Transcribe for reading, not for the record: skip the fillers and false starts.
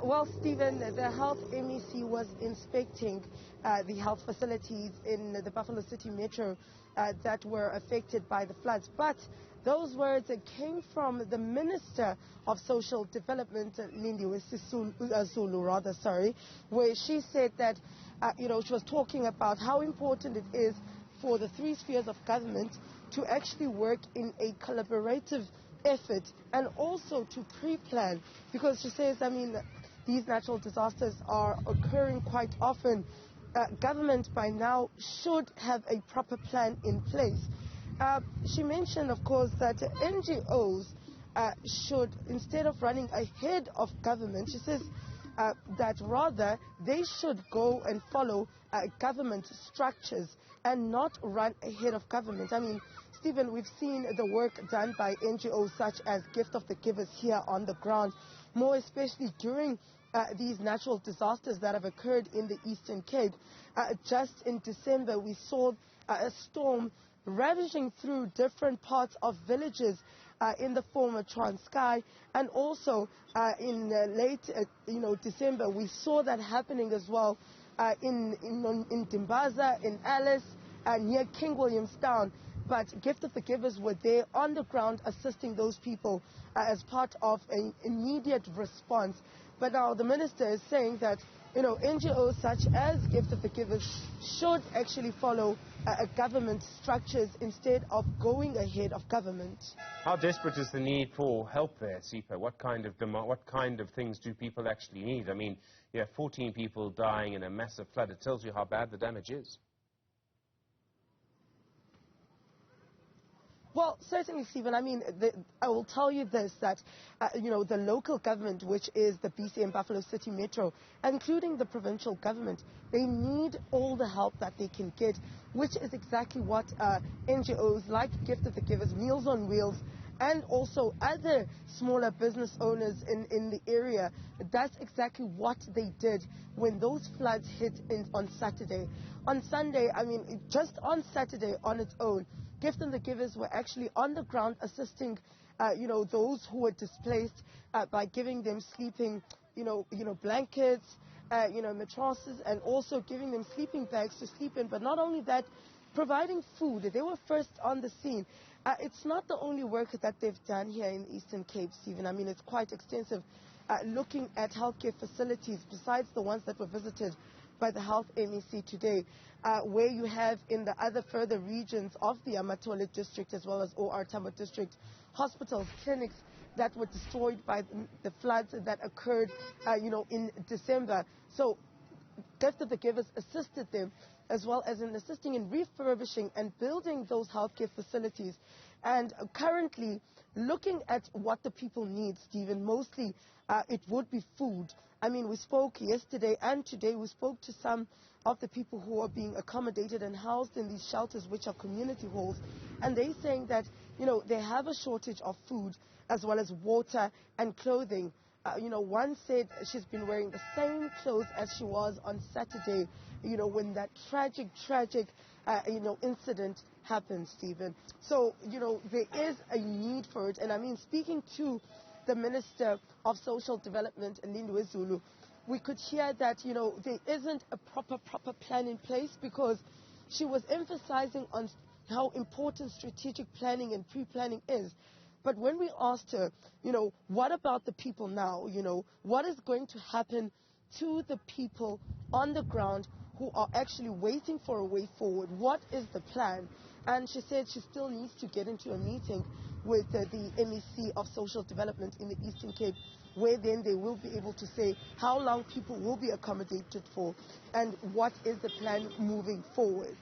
Well, Stephen, the health MEC was inspecting the health facilities in the Buffalo City Metro that were affected by the floods. But those words came from the Minister of Social Development, Zulu, where she said that, she was talking about how important it is for the three spheres of government to actually work in a collaborative effort and also to pre-plan, because she says, these natural disasters are occurring quite often. Government by now should have a proper plan in place. She mentioned, of course, that NGOs should, instead of running ahead of government, she says that rather they should go and follow government structures and not run ahead of government. Stephen, we've seen the work done by NGOs such as Gift of the Givers here on the ground, more especially during these natural disasters that have occurred in the Eastern Cape. Just in December, we saw a storm ravaging through different parts of villages in the former Transkei, and also in late December, we saw that happening as well in Dimbaza, in Alice, near King Williamstown. But Gift of the Givers were there on the ground assisting those people as part of an immediate response. But now the minister is saying that, NGOs such as Gift of the Givers should actually follow government structures instead of going ahead of government. How desperate is the need for help there, Sipha? What kind of things do people actually need? You have 14 people dying in a massive flood. It tells you how bad the damage is. Well, certainly, Stephen. I will tell you this, that, the local government, which is the BC and Buffalo City Metro, including the provincial government, they need all the help that they can get, which is exactly what NGOs like Gift of the Givers, Meals on Wheels, and also other smaller business owners in the area, that's exactly what they did when those floods hit on Saturday. On Sunday, just on Saturday on its own, Gift of the Givers were actually on the ground assisting, those who were displaced by giving them sleeping, blankets, mattresses, and also giving them sleeping bags to sleep in. But not only that, providing food. They were first on the scene. It's not the only work that they've done here in the Eastern Cape, Stephen. It's quite extensive, looking at healthcare facilities besides the ones that were visited by the health MEC today, where you have in the other further regions of the Amatole district as well as OR Tambo district, hospitals, clinics that were destroyed by the floods that occurred, in December. So Gift of the Givers assisted them, as well as in assisting in refurbishing and building those healthcare facilities. And currently, looking at what the people need, Stephen, mostly it would be food. We spoke yesterday and today, we spoke to some of the people who are being accommodated and housed in these shelters, which are community halls. And they're saying that, they have a shortage of food as well as water and clothing. One said she's been wearing the same clothes as she was on Saturday, when that tragic, incident happened, Stephen. So, there is a need for it. And speaking to the Minister of Social Development, Zulu, we could hear that, there isn't a proper plan in place, because she was emphasizing on how important strategic planning and pre-planning is. But when we asked her, what about the people now? What is going to happen to the people on the ground who are actually waiting for a way forward? What is the plan? And she said she still needs to get into a meeting with the MEC of Social Development in the Eastern Cape, where then they will be able to say how long people will be accommodated for and what is the plan moving forward.